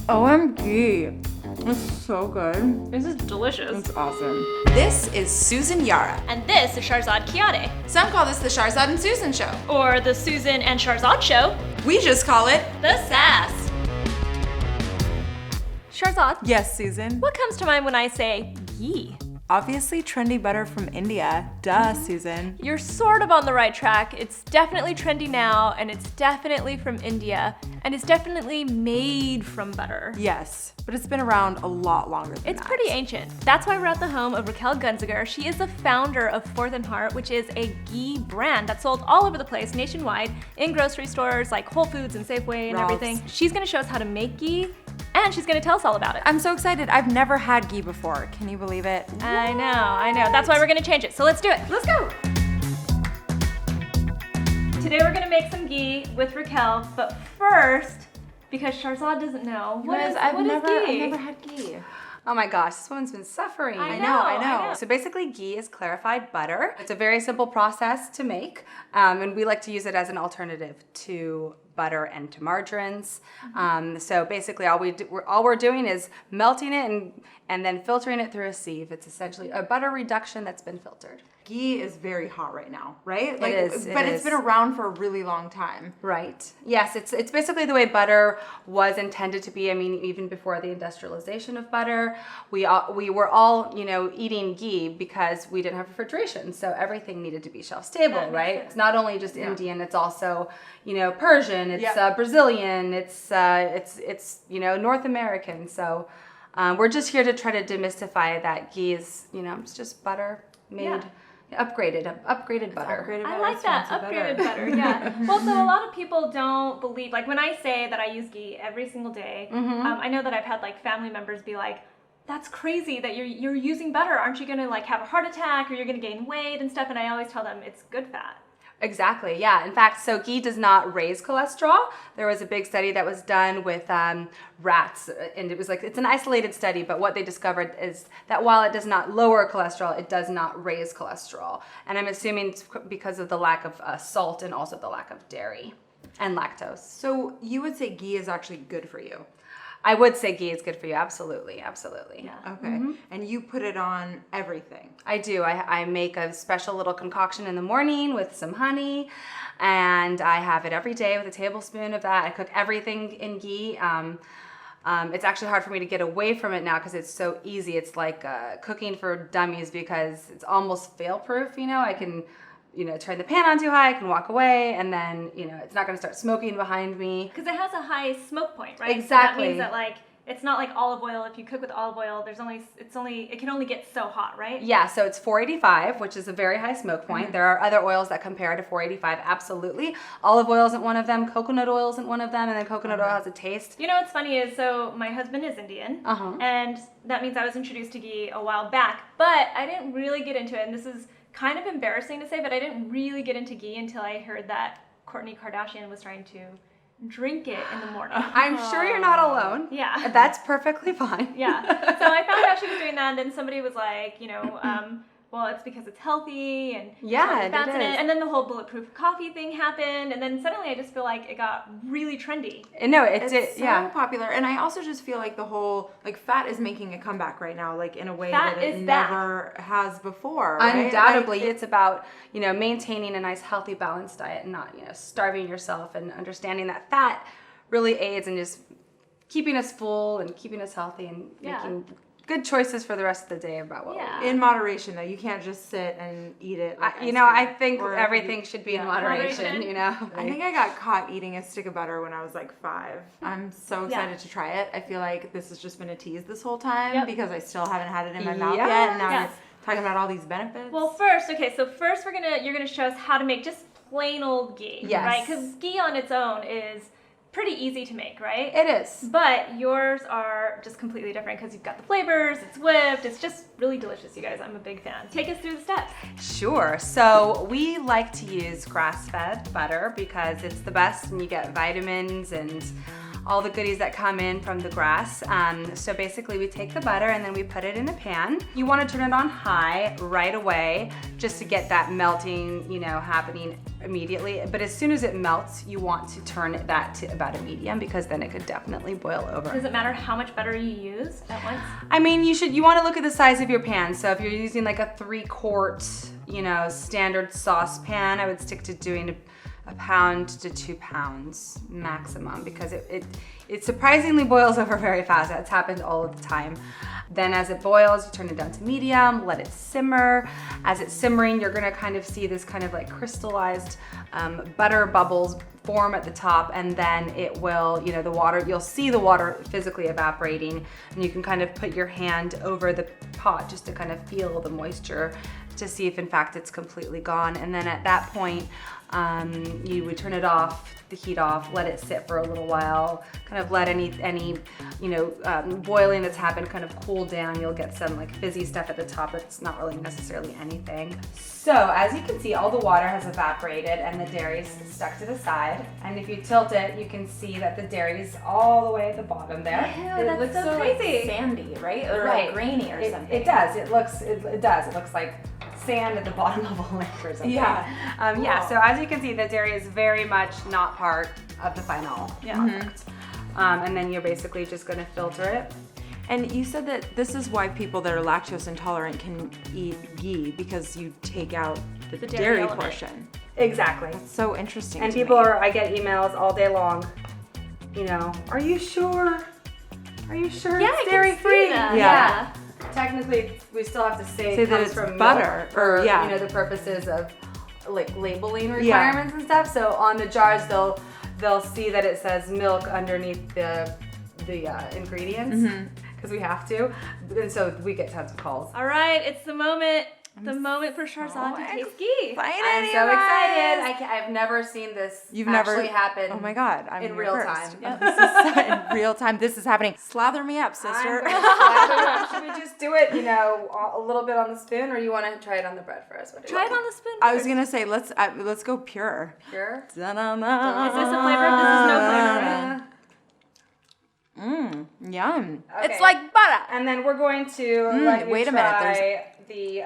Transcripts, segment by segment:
OMG. It's so good. This is delicious. It's awesome. This is Susan Yara. And this is Sharzad Kiade. Some call this the Sharzad and Susan Show. Or the Susan and Sharzad Show. We just call it The Sass. Sharzad, Yes, Susan. what comes to mind when I say ghee? Obviously trendy butter from India. Duh, Susan. You're sort of on the right track. It's definitely trendy now, and it's definitely from India, and it's definitely made from butter. Yes, but it's been around a lot longer than It's that. pretty ancient. That's why we're at the home of Raquel Gunziger. She is the founder of Fourth and Heart, which is a ghee brand that's sold all over the place, nationwide, in grocery stores like Whole Foods and Safeway and Ralph's. everything. She's gonna show us how to make ghee, and she's gonna tell us all about it. I'm so excited. I've never had ghee before. Can you believe it? I know. That's why we're gonna change it. So let's do it. Let's go. Today we're gonna make some ghee with Raquel, but first, because Sharzad doesn't know, what is I've ghee? never had ghee. Oh my gosh, this woman's been suffering. I know. So basically, ghee is clarified butter. It's a very simple process to make, and we like to use it as an alternative to butter and to margarines. So basically, all we're doing is melting it and then filtering it through a sieve. It's essentially a butter reduction that's been filtered. Ghee is very hot right now, right? It is. But it's been around for a really long time. Right. Yes, it's basically the way butter was intended to be. I mean, even before the industrialization of butter, we were all, eating ghee because we didn't have refrigeration. So everything needed to be shelf stable, That makes right? sense. It's not only just Indian, it's also, Persian, it's Yeah. Brazilian, it's North American. So we're just here to try to demystify that ghee is, it's just butter made upgraded butter. Upgraded I butter, like it's that, fancy upgraded butter, yeah. Well, so a lot of people don't believe, like when I say that I use ghee every single day, I know that I've had like family members be like, that's crazy that you're using butter. Aren't you gonna like have a heart attack or you're gonna gain weight and stuff? And I always tell them it's good fat. Exactly, yeah. In fact, so ghee does not raise cholesterol. There was a big study that was done with rats, and it's an isolated study, but what they discovered is that while it does not lower cholesterol, it does not raise cholesterol. And I'm assuming it's because of the lack of salt and also the lack of dairy and lactose. So you would say ghee is actually good for you? I would say ghee is good for you, absolutely. Yeah. Okay. And you put it on everything? I do. I make a special little concoction in the morning with some honey, and I have it every day with a tablespoon of that. I cook everything in ghee. It's actually hard for me to get away from it now because it's so easy. It's like cooking for dummies because it's almost fail-proof, I can turn the pan on too high, I can walk away, and then, it's not going to start smoking behind me. Because it has a high smoke point, right? Exactly. So that means that like, it's not like olive oil. If you cook with olive oil, it can only get so hot, right? Yeah, so it's 485, which is a very high smoke point. There are other oils that compare to 485, absolutely. Olive oil isn't one of them, coconut oil isn't one of them, and then coconut oil has a taste. You know what's funny is, so my husband is Indian, and that means I was introduced to ghee a while back, but I didn't really get into it, and this is kind of embarrassing to say, but I didn't really get into ghee until I heard that Kourtney Kardashian was trying to drink it in the morning. I'm sure you're not alone. Yeah. That's perfectly fine. Yeah. So I found out she was doing that, and then somebody was like, well, it's because it's healthy and Yeah, there's it fats in is. it. And then the whole bulletproof coffee thing happened, and then suddenly I just feel like it got really trendy. No, It's so yeah. popular, and I also just feel like the whole fat is making a comeback right now, in a way Fat that it is back. never has before. Right? Undoubtedly, Like, it's about, maintaining a nice, healthy, balanced diet and not, starving yourself, and understanding that fat really aids in just keeping us full and keeping us healthy and making good choices for the rest of the day about what we eat. in moderation, though, you can't just sit and eat it. Like ice I cream. think Or everything should be in moderation, Moderation. I think I got caught eating a stick of butter when I was 5. I'm so excited to try it. I feel like this has just been a tease this whole time Yep. because I still haven't had it in my mouth Yes. yet, and now Yes. you're talking about all these benefits. Well, first you're gonna show us how to make just plain old ghee, Yes. right? Because ghee on its own is pretty easy to make, right? It is. But yours are just completely different because you've got the flavors, it's whipped, it's just really delicious, you guys. I'm a big fan. Take us through the steps. Sure. So we like to use grass-fed butter because it's the best and you get vitamins and all the goodies that come in from the grass. So basically we take the butter and then we put it in a pan. You want to turn it on high right away just to get that melting, happening immediately. But as soon as it melts, you want to turn that to about a medium because then it could definitely boil over. Does it matter how much butter you use at once? I mean, you want to look at the size of your pan. So if you're using like a 3-quart, standard saucepan, I would stick to doing a pound to 2 pounds maximum because it surprisingly boils over very fast. That's happened all of the time. Then as it boils, you turn it down to medium, let it simmer. As it's simmering, you're gonna kind of see this kind of like crystallized butter bubbles form at the top, and then it will, the water, you'll see the water physically evaporating, and you can kind of put your hand over the pot just to kind of feel the moisture to see if in fact it's completely gone. And then at that point, you would turn it off, the heat off, let it sit for a little while, kind of let any boiling that's happened kind of cool down. You'll get some like fizzy stuff at the top that's not really necessarily anything. So as you can see, all the water has evaporated and the dairy's stuck to the side. And if you tilt it, you can see that the dairy's all the way at the bottom there. Ew, that's looks so like crazy. sandy, right? Or Right. like grainy or something. It does. It does. It looks like sand at the bottom of a lake or something. Yeah. Yeah. So as you can see, the dairy is very much not part of the final product. And then you're basically just going to filter it. And you said that this is why people that are lactose intolerant can eat ghee because you take out the dairy dairy element. portion. Exactly. So interesting. And to people me. I get emails all day long. Are you sure? Are you sure Yeah, it's I dairy can see free? that. Yeah. Technically, we still have to say it that comes it's from butter, milk for or, yeah. the purposes of like labeling requirements and stuff. So on the jars, they'll see that it says milk underneath the ingredients because we have to, and so we get tons of calls. All right, it's the moment. The moment for Sharzad to taste ghee. I'm so excited! I've never seen this actually happen. Oh my God! I'm in real reversed. time. This is in real time. This is happening. Slather me up, sister. I'm gonna slather it up. Should we just do it, a little bit on the spoon, or you want to try it on the bread first? What do you Try it want? on the spoon. I was gonna say let's go pure. Pure? Is this a flavor? This is no flavor, right? Yum. Okay. It's like butter. And then we're going to let you wait a minute, try the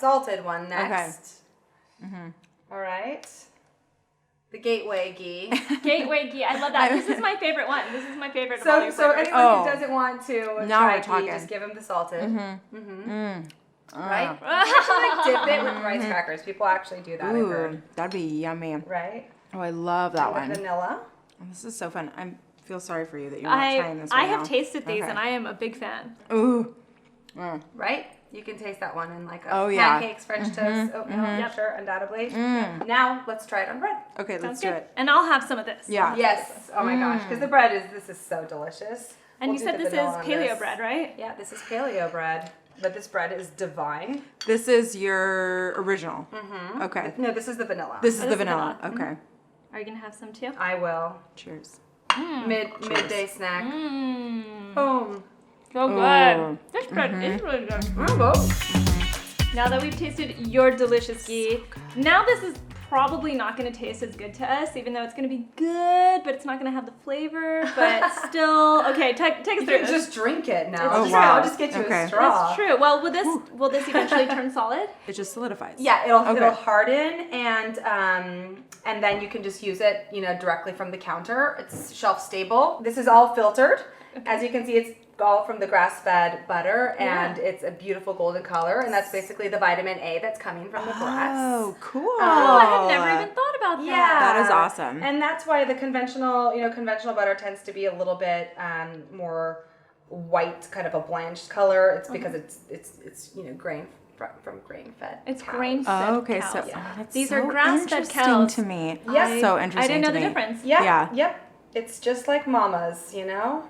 salted one next. All right. The gateway ghee. Gateway ghee. I love that. This is my favorite one. This is my favorite of all So your anyone flavors. who doesn't want to Now try we're ghee, talking. just give them the salted. Right? Actually, like dip it with rice crackers. People actually do that. I've heard. Ooh, that'd be yummy. Right? Oh, I love that With one. vanilla. This is so fun. I feel sorry for you that you're not trying this I right have now. tasted these Okay. and I am a big fan. Ooh. Right? You can taste that one in like Oh, yeah. pancakes, French toast, oatmeal, Yep. sure, undoubtedly. Now let's try it on bread. Okay, Sounds let's do good. it. And I'll have some of this. Yeah. Yes. Oh my gosh, because the this is so delicious. And We'll you do said the this is vanilla on paleo this. bread, right? Yeah, this is paleo bread, but this bread is divine. This is your original. Okay. No, this is the vanilla. This is this the is vanilla. vanilla. Okay. Are you gonna have some too? I will. Cheers. Midday snack. Mmm. Boom. So Ooh. good. This bread is really good. Now that we've tasted your delicious ghee, now this is probably not going to taste as good to us, even though it's going to be good, but it's not going to have the flavor, but still. Okay, take us You through can this. just drink it now. Oh, Just- wow. I'll just get you Okay. a straw. That's true. Well, will this eventually turn solid? It just solidifies. Yeah, it'll Okay. harden and then you can just use it, directly from the counter. It's shelf stable. This is all filtered. As you can see, it's all from the grass-fed butter, and it's a beautiful golden color, and that's basically the vitamin A that's coming from the grass. Oh, cool. Oh, I had never even thought about that. Yeah, That is awesome. And that's why the conventional butter tends to be a little bit more white, kind of a blanched color. It's because it's grain from grain-fed. It's cows. grain-fed Oh, okay, cows. so Yeah. that's These so are grass-fed interesting cows. to me. Yeah. So interesting. I didn't know to the me. difference. Yeah. Yeah. Yep. It's just like mama's, Yeah.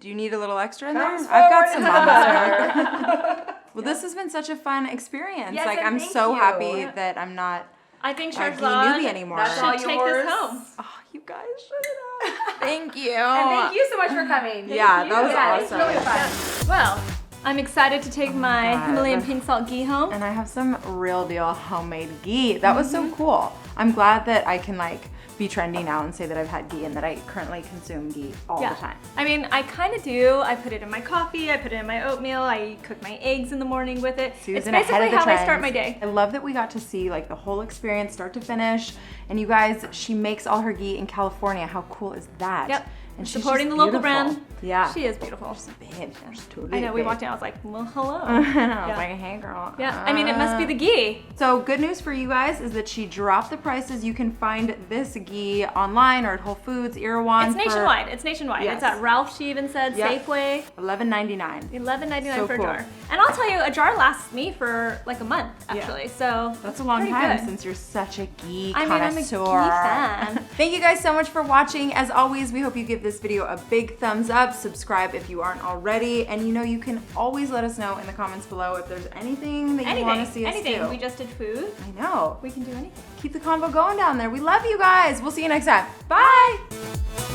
Do you need a little extra in there? Comes I've got forward some into the mama's. butter. Well, this has been such a fun experience. Yes, like and I'm thank so you. happy that I'm not I think a ghee Sharzad newbie anymore. That's all should take yours. this home. Oh, you guys should have. Thank you. And thank you so much for coming. Yeah, that was Yeah, awesome. it's really fun. Well, I'm excited to take my God. Himalayan pink salt ghee home. And I have some real deal homemade ghee. That was so cool. I'm glad that I can like be trendy now and say that I've had ghee and that I currently consume ghee all the time. I mean, I kind of do. I put it in my coffee, I put it in my oatmeal, I cook my eggs in the morning with it. Susan, it's ahead basically of the how I trends. start my day. I love that we got to see like the whole experience start to finish. And you guys, she makes all her ghee in California. How cool is that? Yep. And she's Supporting just the local beautiful. brand. Yeah. She is beautiful. Babe, she's totally I know, we babe. walked in, I was like, well, hello. I know, Yeah. like, hey girl. Yeah, I mean, it must be the ghee. So good news for you guys is that she dropped the prices. You can find this ghee online or at Whole Foods, Erewhon. It's nationwide. It's nationwide. Yes. It's at Ralph, she even said, Yep. Safeway. $11.99. $11.99 So for cool. a jar. And I'll tell you, a jar lasts me for like a month, actually. So That's a long pretty time good. since you're such a ghee I mean, I'm a connoisseur. ghee fan. Thank you guys so much for watching. As always, we hope you give this video a big thumbs up. Subscribe if you aren't already. And you know, you can always let us know in the comments below if there's anything that you want to see us anything. do. We just did food. I know. We can do anything. Keep the convo going down there. We love you guys. We'll see you next time. Bye.